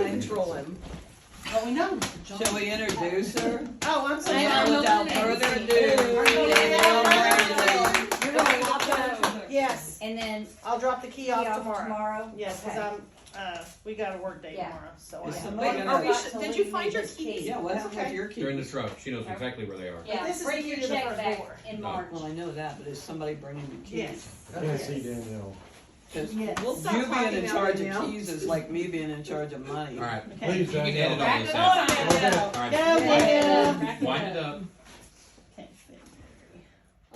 control him. Oh, we know. Shall we introduce her? Oh, I'm sorry. And without further ado, Yes, And then I'll drop the key off tomorrow. tomorrow? Yes, Okay. because we got a work day Yeah. tomorrow, so. Is I- somebody Are gonna? we did you find your keys? Yeah, what happened with Okay. your keys? They're in the truck. She knows exactly where they are. Yeah, This is bring the your key to the check front back door. in March. Well, I know that, but is somebody bringing the keys? Yes. I see Danielle. Because Yes. We'll stop you being talking in now, charge Danielle. of keys is like me being in charge of money. All right. Okay. Please, You can edit Danielle. all this Back out. up. All right. Go, Wind it Danielle. up. Wind it up. Okay.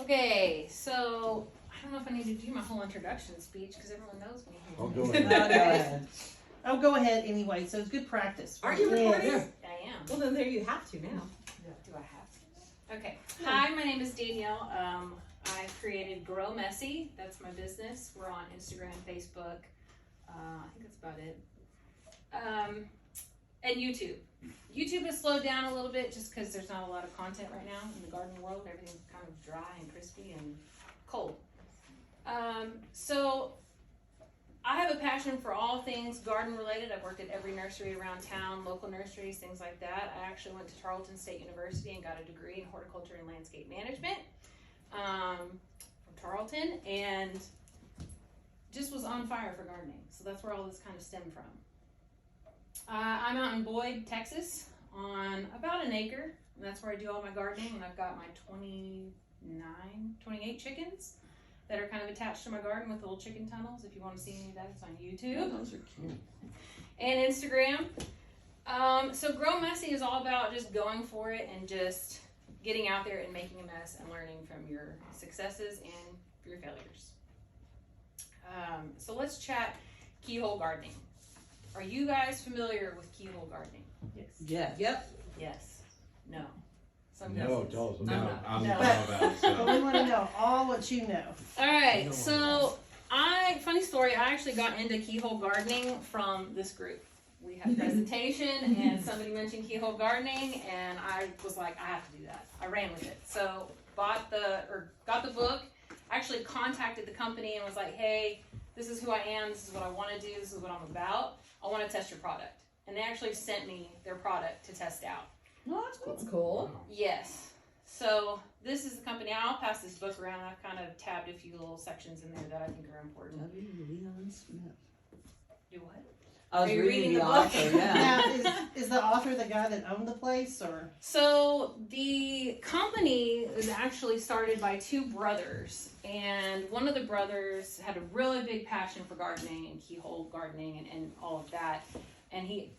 Okay, so I don't know if I need to do my whole introduction speech because everyone knows me. I'll go No, ahead. go ahead. Oh, go ahead anyway, so it's good practice. Are you recording? Yeah. I am. Well, then there you have to now. Do I have to? Okay. Hi, my name is Danielle. I created Grow Messy. That's my business. We're on Instagram, Facebook. I think that's about it. And YouTube. YouTube has slowed down a little bit just because there's not a lot of content right now in the garden world. Everything's kind of dry and crispy and cold. So I have a passion for all things garden related. I've worked at every nursery around town, local nurseries, things like that. I actually went to Tarleton State University and got a degree in horticulture and landscape management from Tarleton, and just was on fire for gardening. So that's where all this kind of stemmed from. I'm out in Boyd, Texas on about an acre, and that's where I do all my gardening, and I've got my 28 chickens that are kind of attached to my garden with little chicken tunnels. If you want to see any of that, it's on YouTube Those are cute. and Instagram. So Grow Messy is all about just going for it and just getting out there and making a mess and learning from your successes and your failures. So let's chat keyhole gardening. Are you guys familiar with keyhole gardening? Yes. Yep. Yes. No. Some No, guesses. tell us No, about it. I'm No. not about it. But So. we want to know all what you know. All right, so funny story, I actually got into keyhole gardening from this group. We had a presentation and somebody mentioned keyhole gardening and I was like, I have to do that. I ran with it. So got the book, actually contacted the company and was like, hey, this is who I am, this is what I want to do, this is what I'm about. I want to test your product. And they actually sent me their product to test out. That's cool. Yes. So this is the company. I'll pass this book around. I've kind of tabbed a few little sections in there that I think are important. W. Leon Smith. Do what? I was Are you reading reading the the book? author, yeah. Now, is the author the guy that owned the place, or? So the company was actually started by two brothers, and one of the brothers had a really big passion for gardening and keyhole gardening and all of that, and he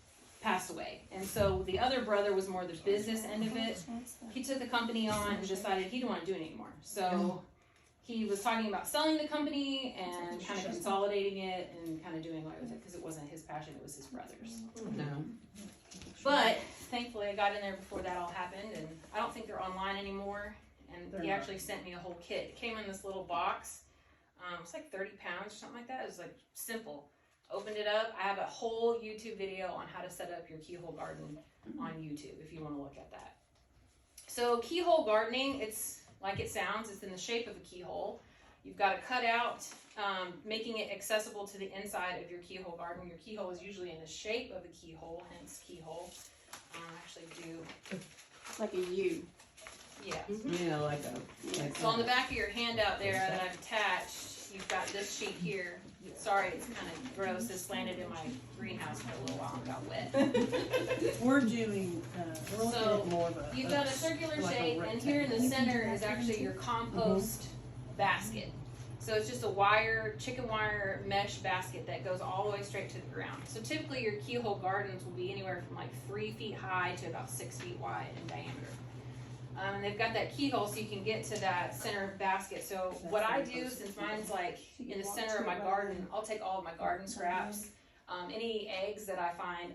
passed away. And so the other brother was more the business end of it. He took the company on and decided he didn't want to do it anymore. So he was talking about selling the company and kind of consolidating it and kind of doing away with it because it wasn't his passion, it was his brother's. No. But thankfully I got in there before that all happened, and I don't think they're online anymore. And They're he not. actually sent me a whole kit. It came in this little box. It's like 30 pounds or something like that. It was like simple. Opened it up. I have a whole YouTube video on how to set up your keyhole garden on YouTube if you want to look at that. So keyhole gardening, it's like it sounds. It's in the shape of a keyhole. You've got to cut out, making it accessible to the inside of your keyhole garden. Your keyhole is usually in the shape of a keyhole, hence keyhole. I actually do. Like a U. Yeah. You know, like a. So on the back of your handout there that I've attached, you've got this sheet here. Sorry, it's kind of gross. This landed in my greenhouse for a little while and got wet. We're doing, we're looking So, at more of a. You've got a circular like a shape, and here in the center is actually your compost basket. So it's just a chicken wire mesh basket that goes all the way straight to the ground. So typically your keyhole gardens will be anywhere from like 3 feet high to about 6 feet wide in diameter. And they've got that keyhole so you can get to that center basket. So what I do, since mine's like in the center of my garden, I'll take all of my garden scraps, any eggs that I find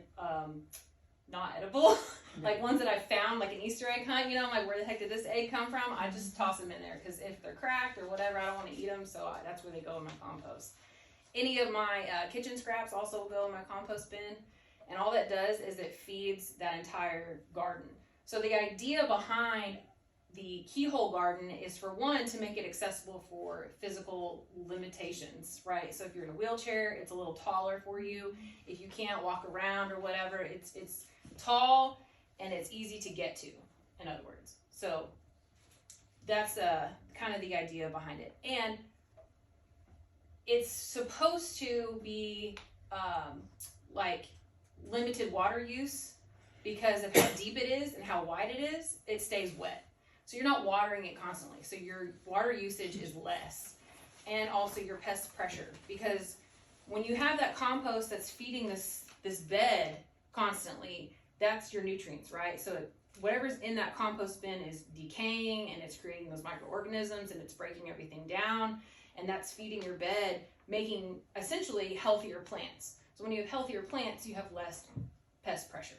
not edible, like ones that I found, like an Easter egg hunt, you know, I'm like, where the heck did this egg come from? I just toss them in there because if they're cracked or whatever, I don't want to eat them, so that's where they go in my compost. Any of my kitchen scraps also will go in my compost bin, and all that does is it feeds that entire garden. So the idea behind the Keyhole garden is, for one, to make it accessible for physical limitations, right? So if you're in a wheelchair, it's a little taller for you. If you can't walk around or whatever, it's tall and it's easy to get to, in other words. So that's kind of the idea behind it. And it's supposed to be like limited water use because of how deep it is and how wide it is. It stays wet. So you're not watering it constantly. So your water usage is less. And also your pest pressure. Because when you have that compost that's feeding this bed constantly, that's your nutrients, right? So whatever's in that compost bin is decaying and it's creating those microorganisms and it's breaking everything down. And that's feeding your bed, making essentially healthier plants. So when you have healthier plants, you have less pest pressure,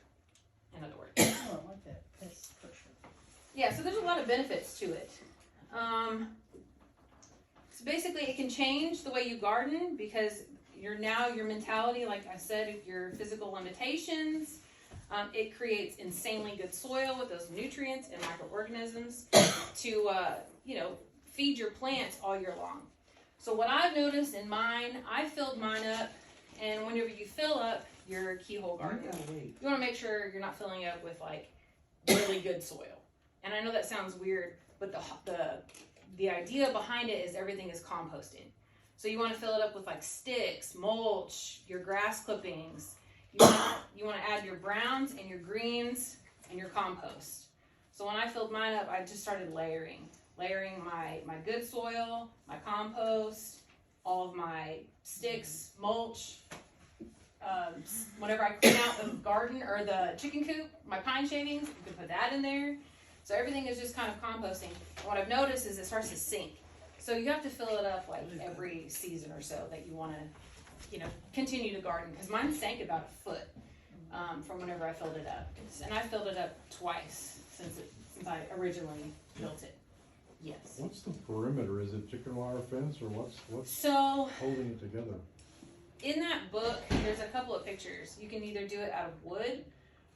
in other words. Oh, I like that. Pest pressure. Yeah, so there's a lot of benefits to it. So basically it can change the way you garden because your mentality, like I said, your physical limitations. It creates insanely good soil with those nutrients and microorganisms to, feed your plants all year long. So what I've noticed in mine, I filled mine up, and whenever you fill up your Keyhole garden, you want to make sure you're not filling it up with like really good soil. And I know that sounds weird, but the idea behind it is everything is composting. So you want to fill it up with like sticks, mulch, your grass clippings. You want to add your browns and your greens and your compost. So when I filled mine up, I just started layering my good soil, my compost, all of my sticks, mulch. Whenever I clean out the garden or the chicken coop, my pine shavings, you can put that in there. So everything is just kind of composting. And what I've noticed is it starts to sink. So you have to fill it up like every season or so that you want to, continue to garden. Because mine sank about a foot from whenever I filled it up. And I filled it up twice since I originally built it. Yes. What's the perimeter? Is it chicken wire fence or what's So holding it together? in that book, there's a couple of pictures. You can either do it out of wood,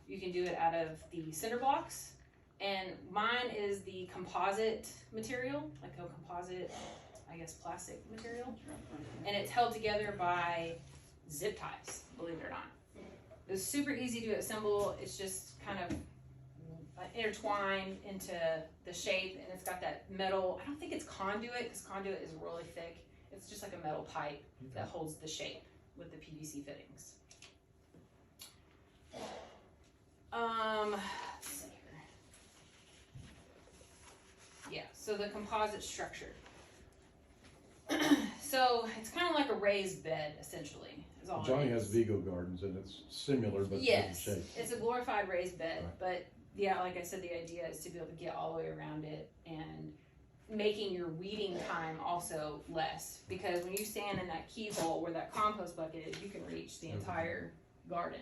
you can do it out of the cinder blocks, and mine is the composite material, like a composite, I guess, plastic material, and it's held together by zip ties, believe it or not. It's super easy to assemble. It's just kind of intertwined into the shape, and it's got that metal, I don't think it's conduit, because conduit is really thick. It's just like a metal pipe that holds the shape with the PVC fittings. Let's see here. Yeah, so the composite structure. So it's kind of like a raised bed, essentially. Is all Johnny it has is. Vigo Gardens and it's similar but Yes, different shape. it's a glorified raised bed, Right. but yeah, like I said, the idea is to be able to get all the way around it and making your weeding time also less, because when you stand in that keyhole where that compost bucket is, you can reach the entire garden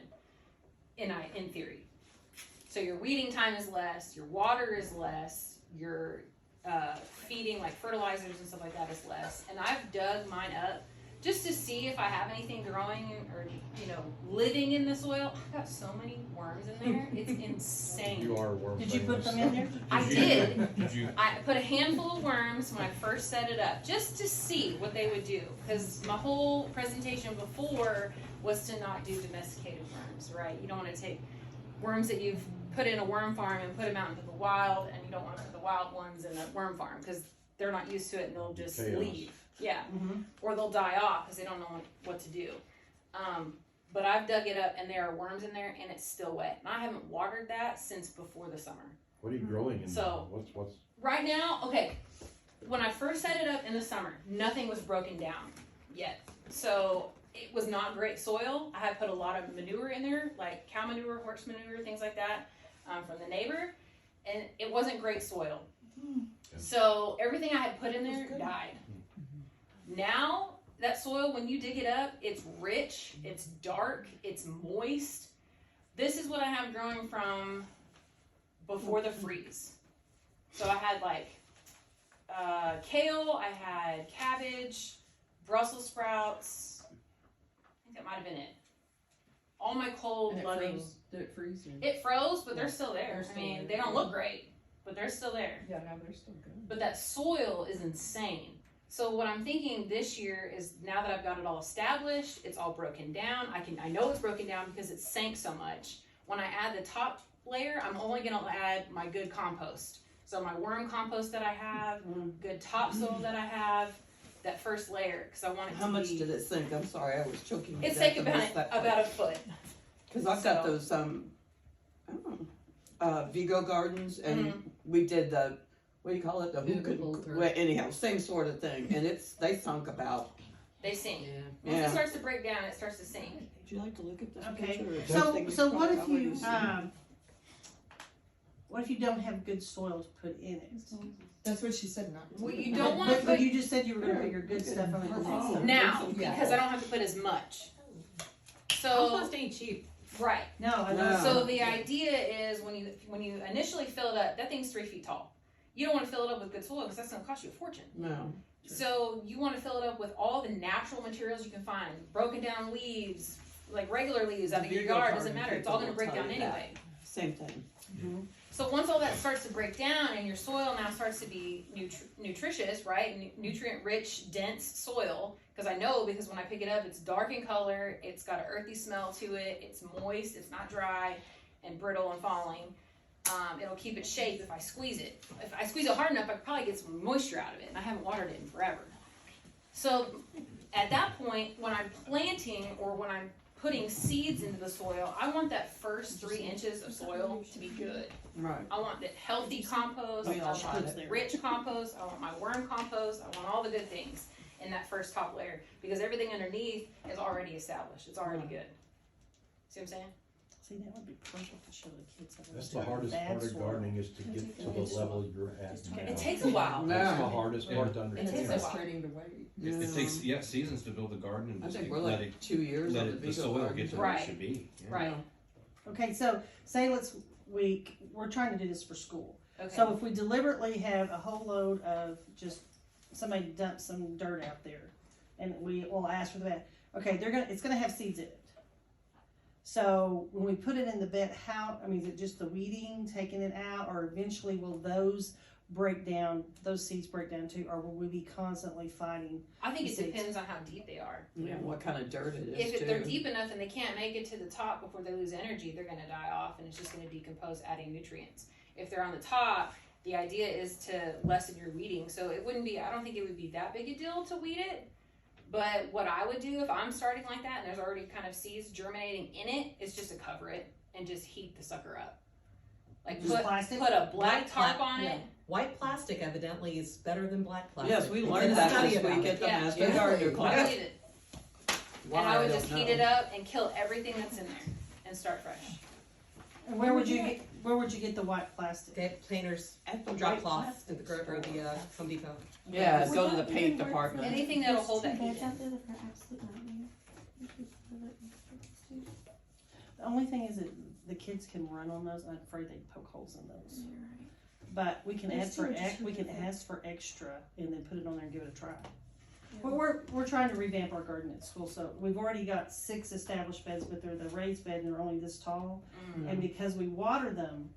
in theory. So your weeding time is less, your water is less, your feeding like fertilizers and stuff like that is less. And I've dug mine up just to see if I have anything growing or living in the soil. I've got so many worms in there, it's insane. You are worm Did you put famous. them in there? I did. Did you? I put a handful of worms when I first set it up, just to see what they would do. Because my whole presentation before was to not do domesticated worms, right? You don't want to take worms that you've put in a worm farm and put them out into the wild, and you don't want to put the wild ones in a worm farm because they're not used to it and they'll just Chaos. leave. Yeah, Mm-hmm. or they'll die off because they don't know what to do. But I've dug it up and there are worms in there and it's still wet. And I haven't watered that since before the summer. What are you growing in So- there? What's Right now, okay, when I first set it up in the summer, nothing was broken down yet. So it was not great soil. I had put a lot of manure in there, like cow manure, horse manure, things like that, from the neighbor. And it wasn't great soil. So everything I had put in there died. Now, that soil, when you dig it up, it's rich, it's dark, it's moist. This is what I have growing from before the freeze. So I had like kale, I had cabbage, Brussels sprouts. I think that might have been it. All my cold loving. Did it freeze? It froze, but they're still there. They're I still mean, there. they don't look great, but they're still there. Yeah, no, they're still good. But that soil is insane. So what I'm thinking this year is now that I've got it all established, it's all broken down. I know it's broken down because it sank so much. When I add the top layer, I'm only gonna add my good compost. So my worm compost that I have, good topsoil that I have, that first layer, because I want it to How much be. did it sink? I'm sorry, I was choking. It's like about a foot. Because I've got so- those, Vigo gardens, and we did the, what do you call it? The Viticulture. well, anyhow, same sort of thing, and they sunk about. They sink. Yeah. Once Yeah. it starts to break down, it starts to sink. Would you like to look at this Okay, picture? or so, something? so what if Probably you, see. what if you don't have good soil to put in it? That's what she said, not. Well, you don't want to But put you just said you were gonna put your good stuff on it. now Yeah. because I don't have to put as much. So Compost ain't cheap. right. No, I No. know. So the idea is when you initially fill it up, that thing's 3 feet tall. You don't want to fill it up with good soil because that's going to cost you a fortune. No. So you want to fill it up with all the natural materials you can find, broken down leaves, like regular leaves out of your Vigo yard. Doesn't garden matter. It's all going to people break will down tell you that. anyway. Same thing. So once all that starts to break down and your soil now starts to be nutritious, right? Nutrient-rich, dense soil. Because I know because when I pick it up, it's dark in color. It's got an earthy smell to it. It's moist. It's not dry and brittle and falling. It'll keep its shape if I squeeze it. If I squeeze it hard enough, I could probably get some moisture out of it. And I haven't watered it in forever. So at that point, when I'm planting or when I'm putting seeds into the soil, I want that first 3 inches of soil to be good. Right. I want the healthy compost, We I all want want the it. rich compost, I want my worm compost, I want all the good things in that first top layer because everything underneath is already established. It's already good. See what I'm saying? See, that would be perfect to show the kids. how to That's do the hardest bad part of soil. gardening is to get to the level you're at now. It takes a while. That's the Yeah. hardest part to And takes it's a understand. while. frustrating to wait. It takes seasons to build a garden and I just think we're let like it 2 years let on it, the the Vigo soil garden. get to where Right. it should be. Yeah. Right. Okay, so say we're trying to do this for school. Okay. So if we deliberately have a whole load of just somebody dumped some dirt out there, and we will ask for the bed. Okay, it's gonna have seeds in it. So when we put it in the bed, is it just the weeding, taking it out, or eventually will those seeds break down too, or will we be constantly fighting? I think it seeds. depends on how deep they are. Yeah, what kind of dirt it is If they're too. deep enough and they can't make it to the top before they lose energy, they're going to die off and it's just going to decompose, adding nutrients. If they're on the top, the idea is to lessen your weeding. So I don't think it would be that big a deal to weed it. But what I would do if I'm starting like that and there's already kind of seeds germinating in it is just to cover it and just heat the sucker up. Like Just plastic? put a black White tarp pla- on it. yeah. White plastic evidently is better than black plastic. Yes, we It's learned a that study this about week it. at the Yeah. Master Yeah. Gardener I class. believe it. Why, And I would don't just know. heat it up and kill everything that's in there and start fresh. And where would you get the white plastic? Okay, painters At the drop white cloth plastic at the Home Depot. Yeah, go to the paint department. Anything that'll hold that heat in. The only thing is that the kids can run on those. I'm afraid they'd poke holes in those. But we can ask for extra and then put it on there and give it a try. Well, we're trying to revamp our garden at school, so we've already got 6 established beds, but they're the raised bed and they're only this tall. And because we water them,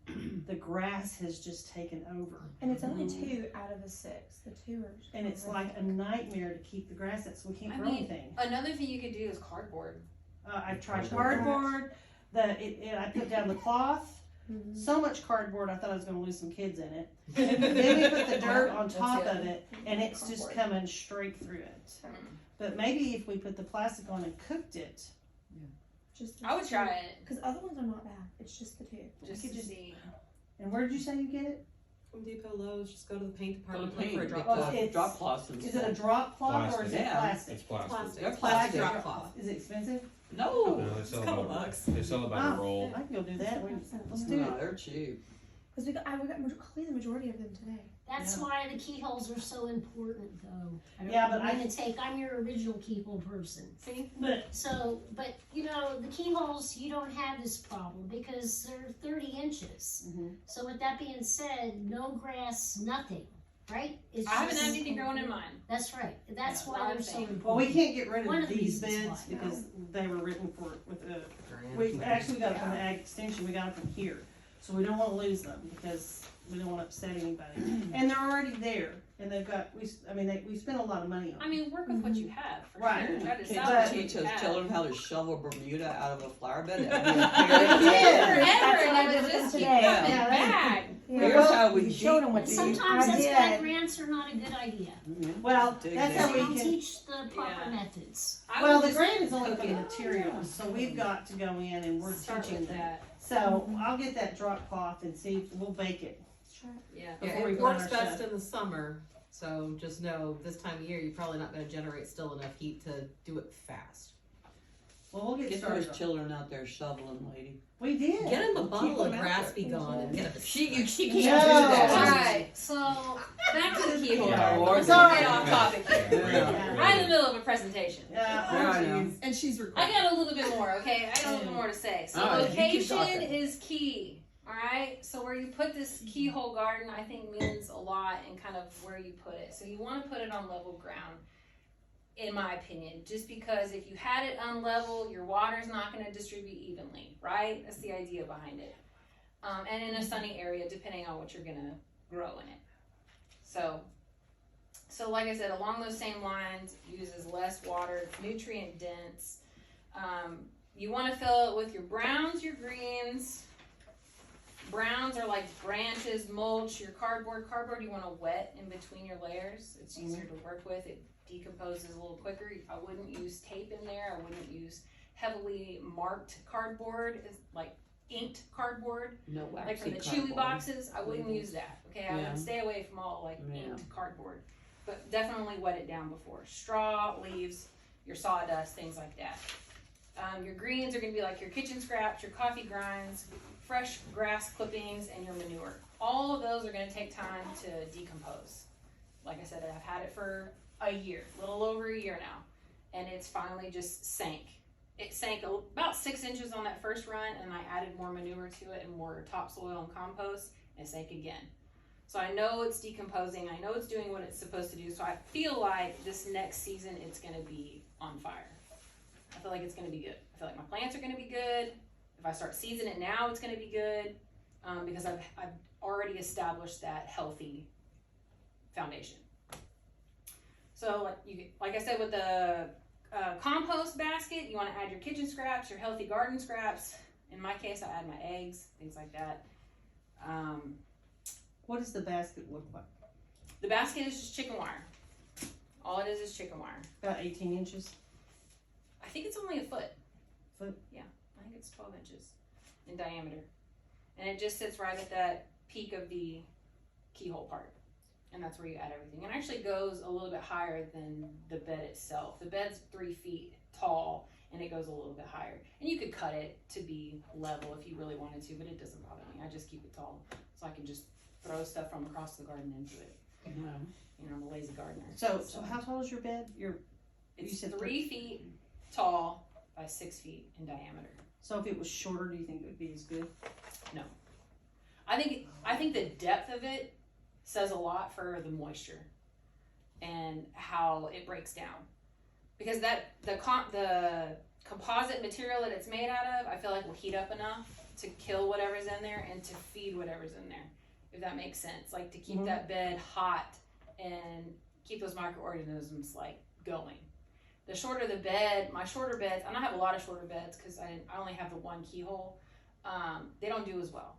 the grass has just taken over. And it's only 2 out of the 6. The 2 are. And it's like a nightmare to keep the grass up, so we can't I grow mean, anything. Another thing you could do is cardboard. I've tried cardboard. I put down the cloth. So much cardboard, I thought I was going to lose some kids in it. Then we put the dirt on top of it, and it's just coming straight through it. But maybe if we put the plastic on and cooked it, Just I would try it Because other ones are not bad. It's just the 2. just to see. and where did you say you get it? Home Depot, Lowe's, just go to the paint Go to department, look for a paint, drop Oh, cloth. it's- drop cloths and Is it a stuff. drop cloth or is it Yeah. plastic? It's plastic. They're Plastic plastic. drop cloth. Is it expensive? No, No, they sell Couple about bucks. they sell about a roll. I can go do that. Let's do no, it. they're cheap. Because we got clean the majority of them today. That's Yeah. why the keyholes are so important, though. I don't Yeah, but mean to take. I'm your original keyhole person. See? But But you know, the keyholes, you don't have this problem because they're 30 inches. So with that being said, no grass, nothing, right? It's I haven't just- had anything growing in mine. That's right. That's Yeah, why I'm they're so saying. important. well, we can't get rid One of of the these reasons beds why. because they were written for we actually got it from the ag extension. We got it from here. So we don't wanna lose them because we don't wanna upset anybody. And they're already there and they've got, we spent a lot of money on I them. mean, work with what you have. For Right. Sure. Try to Can't salvage you what teach you those have. children how to shovel Bermuda out of a flower bed? Yeah. Forever, That's what I and did it with just them keep today. coming Yeah, back. Here's how we showed them what And to sometimes I that's did. why grants are not a good idea. Well, Dig that's that. how They we don't can. teach the proper Yeah. methods. I Well, would the just grant is only cook for the it. materials, so we've got to go in and we're Start teaching with them. that. So I'll get that drop cloth and see if we'll bake it. Sure. Yeah. Before Yeah, we it burn works our best stuff. in the summer, so just know this time of year you're probably not going to generate still enough heat to do it fast. Well, we'll get Get started. those children out there shoveling, lady. We did. Get him a Keep bottle of them out grass there. be gone and get him a She can't No. do that. Alright, so back to the keyhole. Yeah, We're sorry. getting off topic here. Yeah. Right in the middle of a presentation. Yeah. Yeah, I know. And she's I recording. got a little bit more, okay? I got a little bit more to say. So All right, you keep location talking. is key. Alright? So where you put this keyhole garden I think means a lot in kind of where you put it. So you want to put it on level ground, in my opinion. Just because if you had it unlevel, your water's not going to distribute evenly, right? That's the idea behind it. And in a sunny area, depending on what you're going to grow in it. So like I said, along those same lines, uses less water, nutrient dense. You want to fill it with your browns, your greens. Browns are like branches, mulch, your cardboard. Cardboard you want to wet in between your layers. It's easier to work with. It decomposes a little quicker. I wouldn't use tape in there. I wouldn't use heavily marked cardboard, like inked cardboard. No waxy Like from the cardboard. Chewy boxes, I wouldn't use that. Okay, I Yeah. would stay away from all like Yeah. inked cardboard, but definitely wet it down before. Straw, leaves, your sawdust, things like that. Your greens are going to be like your kitchen scraps, your coffee grinds, fresh grass clippings, and your manure. All of those are going to take time to decompose. Like I said, I've had it for a year, a little over a year now, and it's finally just sank. It sank about 6 inches on that first run, and I added more manure to it and more topsoil and compost, and it sank again. So I know it's decomposing. I know it's doing what it's supposed to do. So I feel like this next season it's going to be on fire. I feel like it's going to be good. I feel like my plants are going to be good. If I start seasoning it now, it's going to be good because I've already established that healthy foundation. So like I said, with the compost basket, you want to add your kitchen scraps, your healthy garden scraps. In my case, I add my eggs, things like that. What does the basket look like? The basket is just chicken wire. All it is chicken wire. About 18 inches. I think it's only a foot. Foot? Yeah, I think it's 12 inches in diameter. And it just sits right at that peak of the keyhole part. And that's where you add everything. It actually goes a little bit higher than the bed itself. The bed's 3 feet tall and it goes a little bit higher. And you could cut it to be level if you really wanted to, but it doesn't bother me. I just keep it tall so I can just throw stuff from across the garden into it. Yeah. You know, I'm a lazy gardener. So how tall is your bed? It's you said 3 feet tall by 6 feet in diameter. So if it was shorter, do you think it would be as good? I think the depth of it says a lot for the moisture and how it breaks down. Because the composite material that it's made out of, I feel like will heat up enough to kill whatever's in there and to feed whatever's in there. If that makes sense. Like to keep that bed hot and keep those microorganisms like going. The shorter the bed, my shorter beds, and I have a lot of shorter beds because I only have the one keyhole, they don't do as well.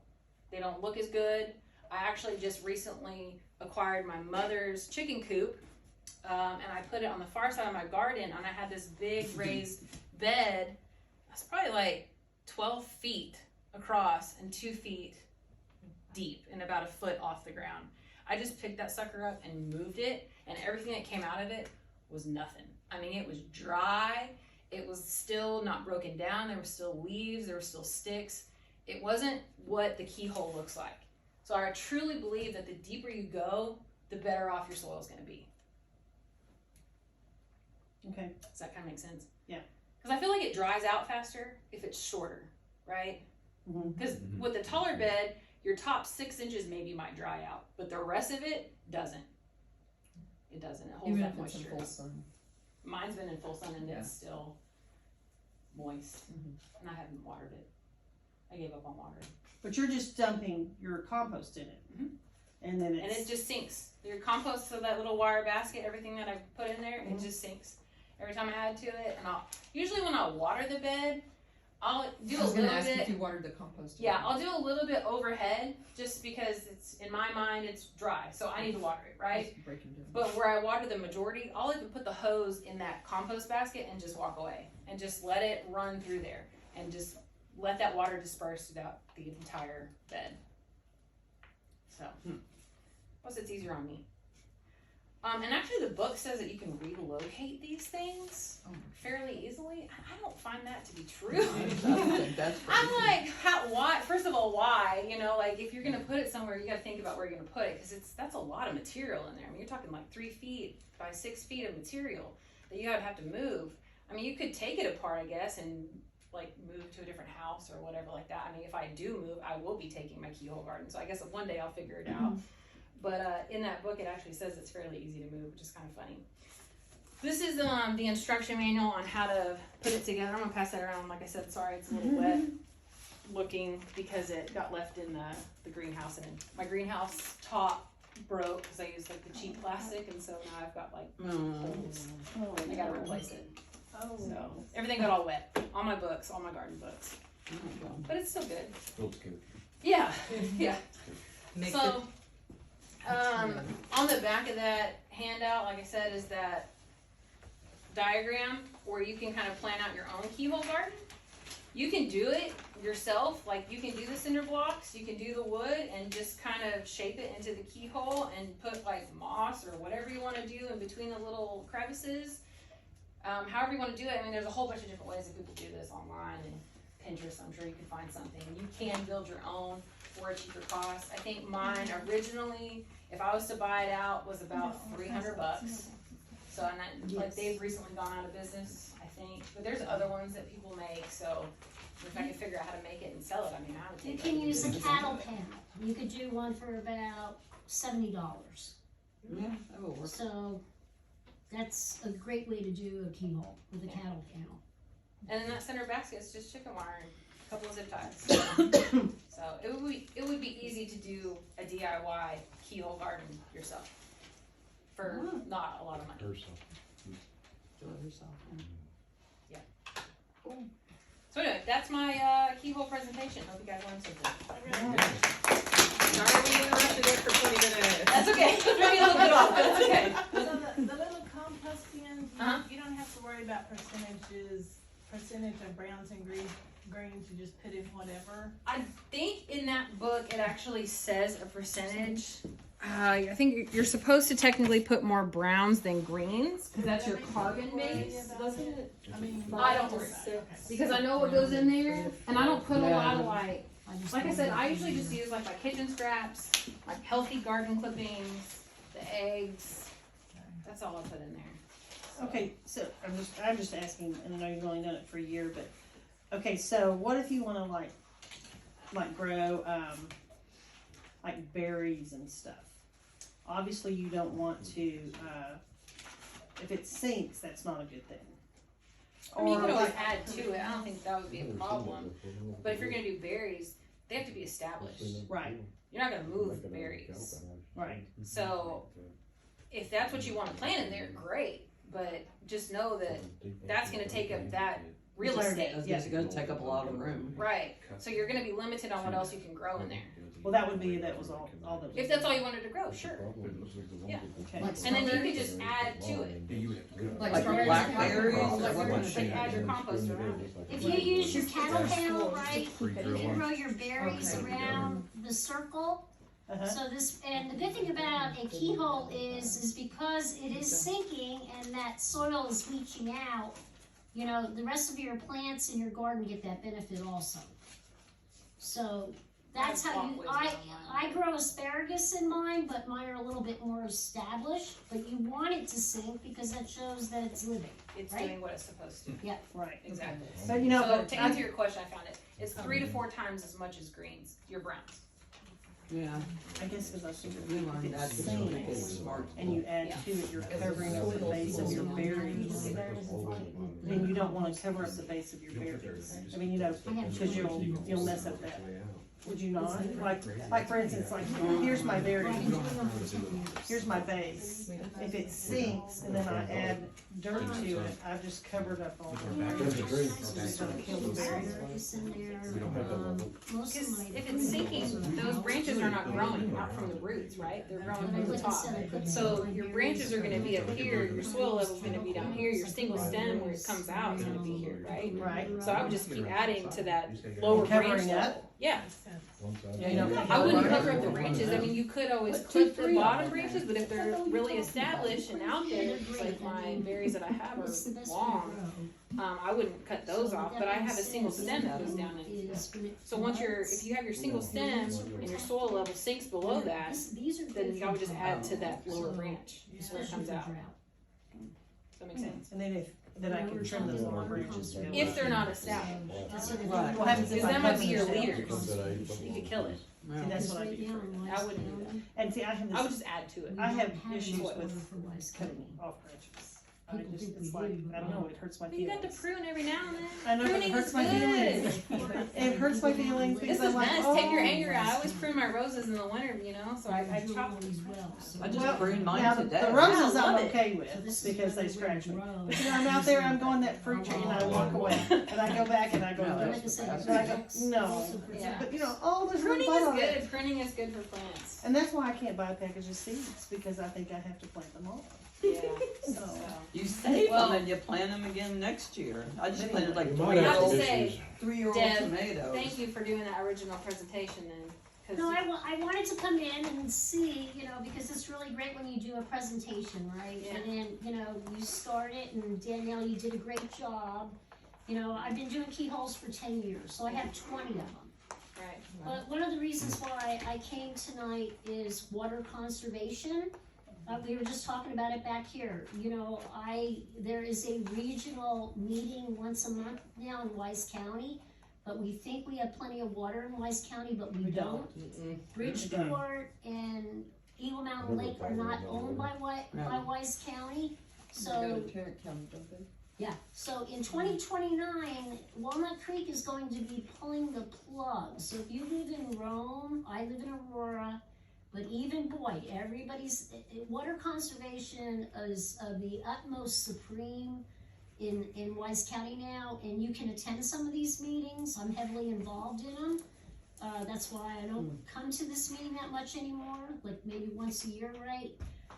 They don't look as good. I actually just recently acquired my mother's chicken coop, and I put it on the far side of my garden, and I had this big raised bed. It's probably like 12 feet across and 2 feet deep and about a foot off the ground. I just picked that sucker up and moved it, and everything that came out of it was nothing. I mean, it was dry. It was still not broken down. There were still leaves. There were still sticks. It wasn't what the keyhole looks like. So I truly believe that the deeper you go, the better off your soil is going to be. Okay. Does that kind of make sense? Yeah. Because I feel like it dries out faster if it's shorter, right? Because with the taller bed, your top 6 inches maybe might dry out, but the rest of it doesn't. It doesn't. It holds Even that if it's in moisture. full sun. Mine's been in full sun and Yeah. it's still moist, and I haven't watered it. I I gave up on watering. But you're just dumping your compost in it. Mhm. And then And it just sinks. Your compost, so that little wire basket, everything that I put in there, it just sinks. Every time I add to it, and usually when I water the bed, I'll do I a was gonna little ask if bit. you watered the compost. Yeah, I'll do a little bit overhead, just because it's, in my mind, it's dry, so I need to water it, right? Just breaking down. But where I water the majority, I'll even put the hose in that compost basket and just walk away and just let it run through there and just let that water disperse throughout the entire bed. So, plus it's easier on me. And actually the book says that you can relocate these things fairly easily. I don't find that to be true. That's I'm like, why? First of all, why? You know, like if you're gonna put it somewhere, you gotta think about where you're gonna put it, because that's a lot of material in there. I mean, you're talking like 3 feet by 6 feet of material that you have to move. I mean, you could take it apart, I guess, and like move to a different house or whatever like that. I mean, if I do move, I will be taking my Keyhole garden, so I guess one day I'll figure it out. But in that book, it actually says it's fairly easy to move, which is kind of funny. This is the instruction manual on how to put it together. I'm gonna pass that around. Like I said, sorry, it's a little wet looking because it got left in the greenhouse, and my greenhouse top broke because I used like the cheap plastic, and so now I've got like holes. I gotta replace it. So everything got all wet. All my books, all my garden books. But it's still good. Builds character. Yeah, yeah. Makes So, on the back of that handout, like I said, is that diagram where you can kind of plan out your own Keyhole garden. You can do it yourself, like you can do the cinder blocks, you can do the wood and just kind of shape it into the keyhole and put like moss or whatever you want to do in between the little crevices. However you want to do it, I mean, there's a whole bunch of different ways that people do this online, and Pinterest, I'm sure you can find something. You can build your own for a cheaper cost. I think mine originally, if I was to buy it out, was about $300. So, and like they've recently gone out of business, I think. But there's other ones that people make, so if I could figure out how to make it and sell it, I mean, I would You take can it. use a cattle panel. You could do one for about $70. Yeah, that will work. So that's a great way to do a keyhole with a cattle panel. And then that center basket is just chicken wire and a couple of zip ties. So it would be easy to do a DIY keyhole garden yourself for not a lot of money. Herself. Do it yourself. So anyway, that's my keyhole presentation. Hope you guys learned something. Sorry we interrupted it for 20 minutes. That's okay. Maybe a little bit off, but it's okay. So the little compost bins, Uh-huh. you don't have to worry about percentage of browns and greens. You just put in whatever. I think in that book it actually says a percentage. I think you're supposed to technically put more browns than greens because that's your carbon base, doesn't it? I mean, I don't worry about it because I know what goes in there, and I don't put a lot of like I said, I usually just use like my kitchen scraps, like healthy garden clippings, the eggs. That's all I put in there. Okay, so I'm just asking, and I know you've only done it for a year, but okay, so what if you want to like grow like berries and stuff? Obviously, you don't want to. If it sinks, that's not a good thing. I mean, you can always like, add to it. I don't think that would be a problem. But if you're gonna do berries, they have to be established. right, You're not gonna move berries. right. So if that's what you want to plant in there, great. But just know that that's gonna take up that real estate. It's gonna take up a lot of room. Right. So you're gonna be limited on what else you can grow in there. Well, that was all that. If that's all you wanted to grow, sure. Yeah. Okay. Like And then you could just add to it. Like Like strawberries. blackberries, Like what what- Like add your compost around it. If you use your cattle panel right, you Pre-drill can one. grow your berries Okay. around the circle. Uh-huh. So this, and the good thing about a keyhole is because it is sinking and that soil is leaching out, you know, the rest of your plants in your garden get that benefit also. So that's how you, I grow asparagus in mine, but mine are a little bit more established, but you want it to sink because that shows that it's living. It's Right. doing what it's supposed to. Right. Exactly. But you know, So but to answer your question, I found it. It's 3 to 4 times as much as greens, your browns. Yeah, I guess because I figured we if learned it that when we get sinks smart. and you add to it, you're covering up the base of your berries. And you don't wanna cover up the base of your berries. I mean, cause you'll mess up that. Would you not? Like for instance, like, here's my berry, here's my base. If it sinks and then I add dirt to it, I've just covered up all the berries. It's gonna kill the berries. Because if it's sinking, those branches are not growing out from the roots, right? They're growing from the top. So your branches are gonna be up here, your soil level's gonna be down here, your single stem where it comes out is gonna be here, right? Right. So I would just keep adding to that lower branch Covering level. up? Yeah, Yeah, you don't I wouldn't cover up the branches. I mean, you could always clip the bottom branches, but if they're really established and out there, it's like my berries that I have are long. I wouldn't cut those off, but I have a single stem that goes down in. So once if you have your single stem and your soil level sinks below that, then I would just add to that lower branch where it comes out. Does that make sense? And then I can trim those lower branches. to go If up. they're not established, Right. What happens if because I that might cover be your the leaders. stems? You could kill it. See, that's what I do. I wouldn't do that. And see, I have I would this, just add to it. I have issues with cutting off branches. It's like, I don't know, it hurts my But you got to feelings. prune every now and then. I know, but it Pruning hurts is my good. feelings. It hurts my feelings This because is I'm like, nice. oh. Take your anger out. I always prune my roses in the winter, so I chop them. I just Well, pruned Now, mine the today. roses I I'm love it. okay with because they scratch me. But I'm out there, I'm going that fruit tree and I walk away. And I go back and I go, No, no. that's- And I go, no. Yeah. But oh, there's Pruning one is bud on it. good. Pruning is good for plants. And that's why I can't buy a package of seeds because I think I have to plant them all. Yeah. So. You save Well- them and you plant them again next year. I just planted like You might have to some say, issues. 3-year-old Deb, tomatoes. Thank you for doing that original presentation then. 'cause No, I wanted to come in and see, because it's really great when you do a presentation, right? Yeah. And then, you start it, and Danielle, you did a great job. I've been doing keyholes for 10 years, so I have 20 of them. Right. But one of the reasons why I came tonight is water conservation. We were just talking about it back here. There is a regional meeting once a month now in Wise County, but we think we have plenty of water in Wise County, but we don't. Bridgeport and Eagle Mountain Lake are not owned by Wise County, so. Yeah, so in 2029, Walnut Creek is going to be pulling the plug. So if you live in Rome, I live in Aurora, but even everybody's, water conservation is of the utmost supreme in Wise County now, and you can attend some of these meetings. I'm heavily involved in them. That's why I don't come to this meeting that much anymore, like maybe once a year, right?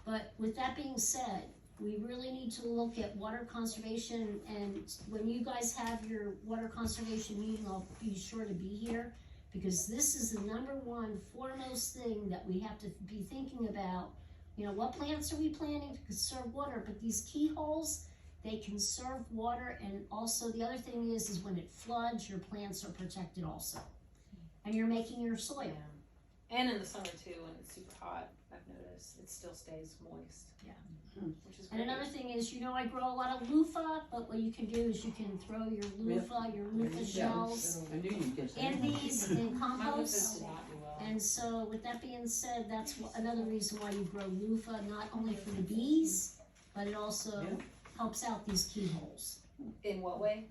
But with that being said, we really need to look at water conservation, and when you guys have your water conservation meeting, I'll be sure to be here, because this is the number one foremost thing that we have to be thinking about. What plants are we planting to conserve water? But these keyholes, they conserve water, and also the other thing is when it floods, your plants are protected also. And you're making your soil. And in the summer too, when it's super hot, I've noticed it still stays moist. Yeah. Which is And great. another thing is, I grow a lot of loofah, but what you can do is you can throw your loofah shells I knew you'd get that. in these in My loofahs compost. did not do well. And so with that being said, that's another reason why you grow loofah, not only for the bees, but it also helps out these keyholes. In what way?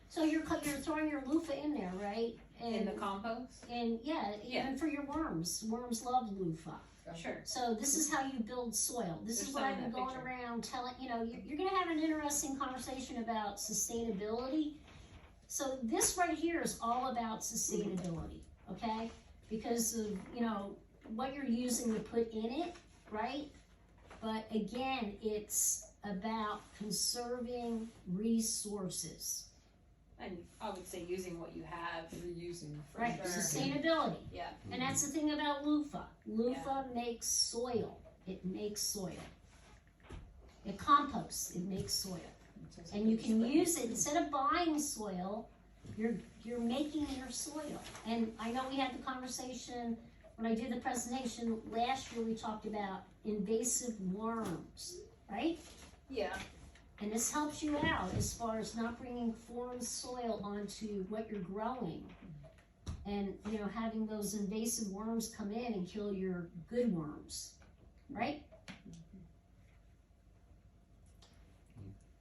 So you're throwing your loofah in there, right? In the compost? And even for your worms. Worms love loofah. Sure. So this is how you build soil. This There's is what some I've in been that going picture. around telling, you're gonna have an interesting conversation about sustainability. So this right here is all about sustainability, okay? Because of, what you're using to put in it, right? But again, it's about conserving resources, And I would say using what you have. Reusing. for right? sure. Sustainability. Yeah. And that's the thing about loofah. Loofah makes soil. It makes soil. It composts. It makes soil. And you can use it instead of buying soil. You're making your soil. And I know we had the conversation when I did the presentation last year. We talked about invasive worms, right? Yeah. And this helps you out as far as not bringing foreign soil onto what you're growing. and, you know, having those invasive worms come in and kill your good worms, right?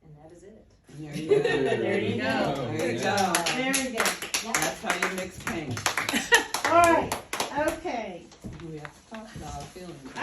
And that is it. There you go. There you go. There you go. Very good. That's how you mix paint. All right, okay. We have to talk about our feelings.